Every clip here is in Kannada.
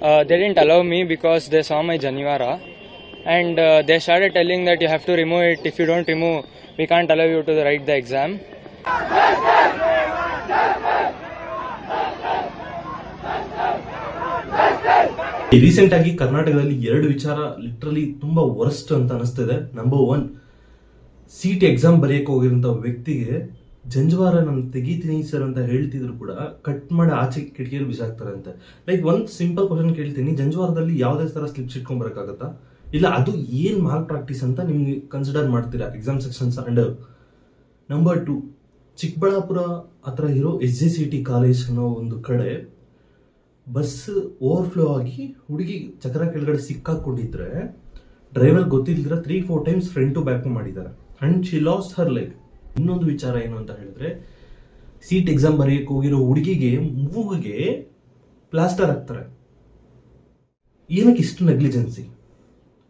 they didn't allow me because they saw my Janivara, and they started telling that you have to remove it. If you don't remove, we can't allow you to write the exam. Recent ಆಗಿ ಕರ್ನಾಟಕದಲ್ಲಿ 2 ವಿಚಾರ ಲಿಟ್ರಲಿ ತುಂಬಾ ವರ್ಸ್ಟ್ ಅಂತ ಅನಿಸ್ತಿದೆ. ನಂಬರ್ 1, ಸಿಟಿ ಎಕ್ಸಾಮ್ ಬರೆಯಕ್ಕೆ ಹೋಗಿರೋಂಥ ವ್ಯಕ್ತಿಗೆ ಜಂಜವಾರ ನಾನು ತೆಗಿತೀನಿ ಸರ್ ಅಂತ ಹೇಳ್ತಿದ್ರು ಕೂಡ ಕಟ್ ಮಾಡಿ ಆಚೆ ಕಿಟಕಿಯಲ್ಲಿ ಬಿಸಾಕ್ತಾರೆ ಅಂತ. ಲೈಕ್ ಒಂದು ಸಿಂಪಲ್ ಕ್ವಶನ್ ಕೇಳ್ತೀನಿ, ಜಂಜವಾರದಲ್ಲಿ ಯಾವುದೇ ತರ ಸ್ಲಿಪ್ಸ್ ಇಟ್ಕೊಂಡ್ ಬರಕ್ಕಾಗತ್ತಾ? ಇಲ್ಲ ಅದು ಏನ್ ಮಾಲ್ ಪ್ರಾಕ್ಟೀಸ್ ಅಂತ ನಿಮ್ಗೆ ಕನ್ಸಿಡರ್ ಮಾಡ್ತೀರಾ exam sections under? Number 2, Chikkaballapura ಹತ್ರ ಇರೋ SJCT ಕಾಲೇಜ್ ಅನ್ನೋ ಒಂದು ಕಡೆ ಬಸ್ ಓವರ್ಫ್ಲೋ ಆಗಿ ಹುಡುಗಿ ಚಕ್ರ ಕೆಳಗಡೆ ಸಿಕ್ಕಾಕೊಂಡಿದ್ರೆ ಡ್ರೈವರ್ ಗೊತ್ತಿಲ್ದಿರ 3-4 ಟೈಮ್ಸ್ ಫ್ರಂಟ್ ಟು ಬ್ಯಾಕ್ ಮಾಡಿದ್ದಾರೆ and she lost her life. ಇನ್ನೊಂದು ವಿಚಾರ ಏನು ಅಂತ ಹೇಳಿದ್ರೆ, ಸೀಟ್ ಎಕ್ಸಾಮ್ ಬರೆಯಕ್ಕೆ ಹೋಗಿರೋ ಹುಡುಗಿಗೆ ಮೂಗಿಗೆ ಪ್ಲಾಸ್ಟರ್ ಹಾಕ್ತಾರೆ. ಏನಕ್ಕೆ ಇಷ್ಟು ನೆಗ್ಲಿಜೆನ್ಸಿ?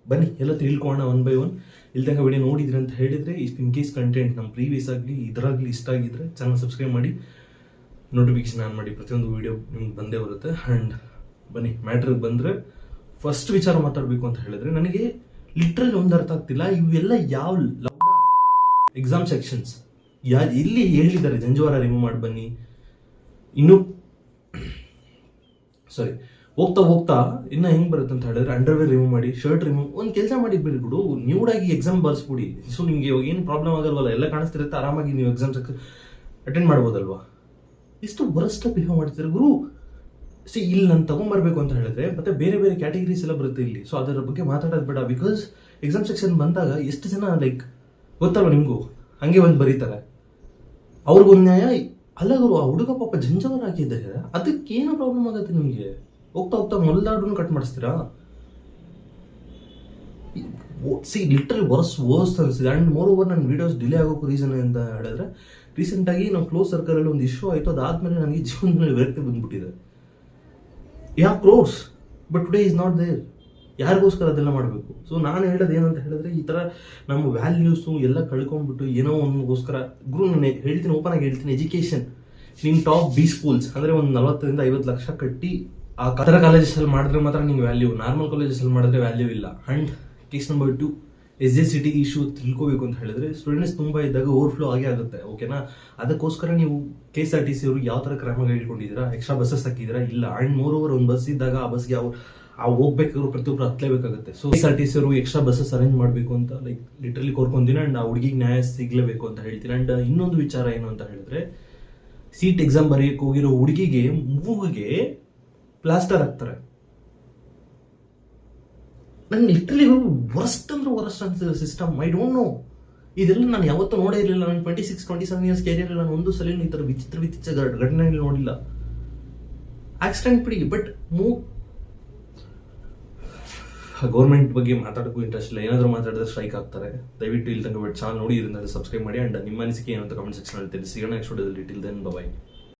ಬನ್ನಿ ಎಲ್ಲ ತಿಳ್ಕೊಳ್ಳೋಣ ಒನ್ ಬೈ ಒನ್. ಇಲ್ಲಿ ತನಕ ವಿಡಿಯೋ ನೋಡಿದ್ರಿ ಅಂತ ಹೇಳಿದ್ರೆ, ಇನ್ ಕೇಸ್ ಕಂಟೆಂಟ್ ನಮ್ಮ ಪ್ರೀವಿಯಸ್ ಆಗಲಿ ಇದರಾಗಲಿ ಇಷ್ಟ ಆಗಿದ್ರೆ ಚಾನಲ್ ಸಬ್ಸ್ಕ್ರೈಬ್ ಮಾಡಿ, ನೋಟಿಫಿಕೇಶನ್ ಆನ್ ಮಾಡಿ. ಪ್ರತಿಯೊಂದು ವಿಡಿಯೋ ನಿಮ್ಗೆ ಬಂದೇ ಬರುತ್ತೆ. ಆ್ಯಂಡ್ ಬನ್ನಿ ಮ್ಯಾಟ್ರಿಗೆ ಬಂದರೆ, ಫಸ್ಟ್ ವಿಚಾರ ಮಾತಾಡಬೇಕು ಅಂತ ಹೇಳಿದ್ರೆ, ನನಗೆ ಲಿಟ್ರಲಿ ಒಂದು ಅರ್ಥ ಆಗ್ತಿಲ್ಲ, ಇವೆಲ್ಲ ಯಾವ ಎಕ್ಸಾಮ್ ಸೆಕ್ಷನ್ಸ್ ಎಲ್ಲಿ ಹೇಳಿದ್ದಾರೆ ಜಂಜವಾರ ರಿಮೂವ್ ಮಾಡಿ ಬನ್ನಿ. ಇನ್ನು ಸಾರಿ ಹೋಗ್ತಾ ಹೋಗ್ತಾ ಇನ್ನ ಹೆಂಗ್ ಬರುತ್ತೆ ಅಂತ ಹೇಳಿದ್ರೆ, ಅಂಡರ್ವೇರ್ ರಿಮೂವ್ ಮಾಡಿ, ಶರ್ಟ್ ರಿಮೂವ್. ಒಂದು ಕೆಲಸ ಮಾಡಿ ಬಿಡು, ನ್ಯೂಡಾಗಿ ಎಕ್ಸಾಮ್ ಬರ್ಸ್ಬಿಡಿ. ಸೊ ನಿಮ್ಗೆ ಇವಾಗ ಏನು ಪ್ರಾಬ್ಲಮ್ ಆಗಲ್ವಲ್ಲ, ಎಲ್ಲ ಕಾಣಿಸ್ತಿರುತ್ತೆ, ಆರಾಮಾಗಿ ನೀವು ಎಕ್ಸಾಮ್ ಅಟೆಂಡ್ ಮಾಡ್ಬೋದಲ್ವಾ? ಇಷ್ಟು ವರ್ಸ್ಟ್ ಬಿಹೇವ್ ಮಾಡ್ತಿದ್ದಾರೆ ಗುರು. ಇಲ್ಲಿ ನಾನು ತಗೊಂಡ್ಬರ್ಬೇಕು ಅಂತ ಹೇಳಿದ್ರೆ ಮತ್ತೆ ಬೇರೆ ಬೇರೆ ಕ್ಯಾಟಗರೀಸ್ ಎಲ್ಲ ಬರುತ್ತೆ ಇಲ್ಲಿ. ಸೊ ಅದರ ಬಗ್ಗೆ ಮಾತಾಡೋದು ಬೇಡ. ಬಿಕಾಸ್ ಎಕ್ಸಾಮ್ ಸೆಕ್ಷನ್ ಬಂದಾಗ ಎಷ್ಟು ಜನ ಲೈಕ್ ಗೊತ್ತಲ್ವ ನಿಮ್ಗೂ, ಹಂಗೆ ಬಂದು ಬರೀತಾರೆ. ಅವ್ರಿಗೊಂದು ನ್ಯಾಯ ಅಲ್ಲ ಗುರು. ಆ ಹುಡುಗ ಪಾಪ ಜಂಜವಾರ ಹಾಕಿದ್ದಾರೆ, ಅದಕ್ಕೇನು ಪ್ರಾಬ್ಲಮ್ ಆಗುತ್ತೆ ನಿಮ್ಗೆ? ಹೋಗ್ತಾ ಹೋಗ್ತಾ ಮೊಲ್ದಾಡ್ರೂ ಕಟ್ ಮಾಡಿಸ್ತೀರಾ? ಲಿಟ್ರಲಿ ವರ್ಸ್ಟ್ ಅನಿಸಿದೆ. ಅಂಡ್ ಮೋರ್ ಓವರ್ ನನ್ನ ವಿಡಿಯೋಸ್ ಡಿಲೇ ಆಗೋಕ್ಕೂ ರೀಸನ್ ಅಂತ ಹೇಳಿದ್ರೆ, ರೀಸೆಂಟ್ ಆಗಿ ನಾವು ಕ್ಲೋಸ್ ಸರ್ಕಲ್ ಅಲ್ಲಿ ಒಂದು ಇಶ್ಯೂ ಆಯ್ತು. ಅದಾದ್ಮೇಲೆ ನನಗೆ ಜೀವನದಲ್ಲಿ ವಿರಕ್ತಿ ಬಂದ್ಬಿಟ್ಟಿದೆ. Close but today is not there. ಯಾರಿಗೋಸ್ಕರ ಅದೆಲ್ಲ ಮಾಡಬೇಕು? ಸೊ ನಾನು ಹೇಳೋದು ಏನಂತ ಹೇಳಿದ್ರೆ, ಈ ತರ ನಮ್ಮ ವ್ಯಾಲ್ಯೂಸು ಎಲ್ಲ ಕಳ್ಕೊಂಡ್ಬಿಟ್ಟು ಏನೋ ಒಂದಗೋಸ್ಕರ ಗುರು, ನಾನು ಹೇಳ್ತೀನಿ, ಓಪನ್ ಆಗಿ ಹೇಳ್ತೀನಿ, ಎಜುಕೇಶನ್ ನಿಮ್ ಟಾಪ್ B ಸ್ಕೂಲ್ಸ್ ಅಂದ್ರೆ ಒಂದು 40-50 ಲಕ್ಷ ಕಟ್ಟಿ ಆ ಥರ ಕಾಲೇಜಸ್ ಅಲ್ಲಿ ಮಾಡಿದ್ರೆ ಮಾತ್ರ ನಿಮ್ಗೆ ವ್ಯಾಲ್ಯೂ. ನಾರ್ಮಲ್ ಕಾಲೇಜಸ್ ಅಲ್ಲಿ ಮಾಡಿದ್ರೆ ವ್ಯಾಲ್ಯೂ ಇಲ್ಲ. And case number 2, SJCT issue ತಿಳ್ಕೋಬೇಕು ಅಂತ ಹೇಳಿದ್ರೆ, ಸ್ಟೂಡೆಂಟ್ಸ್ ತುಂಬಾ ಇದ್ದಾಗ ಓವರ್ಫ್ಲೋ ಆಗೇ ಆಗುತ್ತೆ, ಓಕೆನಾ? ಅದಕ್ಕೋಸ್ಕರ ನೀವು KSRTC ಅವರು ಯಾವ ತರ ಕ್ರಮಗಳು ಇಟ್ಕೊಂಡಿದ್ದೀರಾ? ಎಕ್ಸ್ಟ್ರಾ ಬಸ್ಸಸ್ ಹಾಕಿದ್ದೀರಾ? ಇಲ್ಲ. ಅಂಡ್ ಮೋರ್ ಓವರ್ ಒಂದು ಬಸ್ ಇದ್ದಾಗ ಆ ಬಸ್ಗೆ ಹೋಗ್ಬೇಕಾದ್ರು ಪ್ರತಿಯೊಬ್ಬರು ಹತ್ತಲೇಬೇಕಾಗುತ್ತೆ. ಸೊ KSRTC ಅವರು ಎಕ್ಸ್ಟ್ರಾ ಬಸ್ಸಸ್ ಅರೇಂಜ್ ಮಾಡಬೇಕು ಅಂತ ಲೈಕ್ ಲಿಟ್ರಲಿ ಕೋರ್ಕೊಂತೀನಿ. ಅಂಡ್ ಆ ಹುಡುಗಿಗೆ ನ್ಯಾಯ ಸಿಗ್ಲೇಬೇಕು ಅಂತ ಹೇಳ್ತೀನಿ. ಅಂಡ್ ಇನ್ನೊಂದು ವಿಚಾರ ಏನು ಅಂತ ಹೇಳಿದ್ರೆ, ಸೀಟ್ ಎಕ್ಸಾಮ್ ಬರೆಯಕ್ಕೆ ಹೋಗಿರೋ ಹುಡುಗಿಗೆ ಮೂಗಿಗೆ ಪ್ಲಾಸ್ಟರ್ ಹಾಕ್ತಾರೆ. ನಂಗೆ ಲಿಟ್ರಲಿ ವರ್ಸ್ಟ್ ಅಂದ್ರೆ ವರ್ಸ್ಟ್ ಅನ್ಸಿದೆ ಸಿಸ್ಟಮ್. ಐ ಡೋಂಟ್ ನೋ, ಇದೆಲ್ಲ ನಾನು ಯಾವತ್ತೂ ನೋಡೇ ಇರಲಿಲ್ಲ. ನಾನು 26-27 ಇಯರ್ಸ್ ಕ್ಯಾರಿಯರ್ ನಾನು ಒಂದು ಸಲ ಈ ತರ ವಿಚಿತ್ರ ಘಟನೆಗಳು ನೋಡಿಲ್ಲ. ಆಕ್ಸಿಡೆಂಟ್ ಬಿಡಿ, ಬಟ್ ಗೌರ್ಮೆಂಟ್ ಬಗ್ಗೆ ಮಾತಾಡೋಕ್ಕೂ ಇಂಟ್ರೆಸ್ಟ್ ಇಲ್ಲ. ಏನಾದರೂ ಮಾತಾಡಿದ್ರೆ ಸ್ಟ್ರೈಕ್ ಆಗ್ತಾರೆ. ದಯವಿಟ್ಟು ಇಲ್ಲಿ ತನಕ ಚಾನಲ್ ನೋಡಿ, ಇದರಿಂದ ಸಬ್ಸ್ಕ್ರೈಬ್ ಮಾಡಿ. ಅಂಡ್ ನಿಮ್ಮ ಅನಿಸಿಕೆ ಏನು ಅಂತ ಕಮೆಂಟ್ ಸೆಕ್ಷನ್ ಅಲ್ಲಿ ತಿಳಿಸಿ. ನೆಕ್ಸ್ಟ್ ವಿಡಿಯೋದಲ್ಲಿ ಟಿಲ್ ದೆನ್ ಬೈ.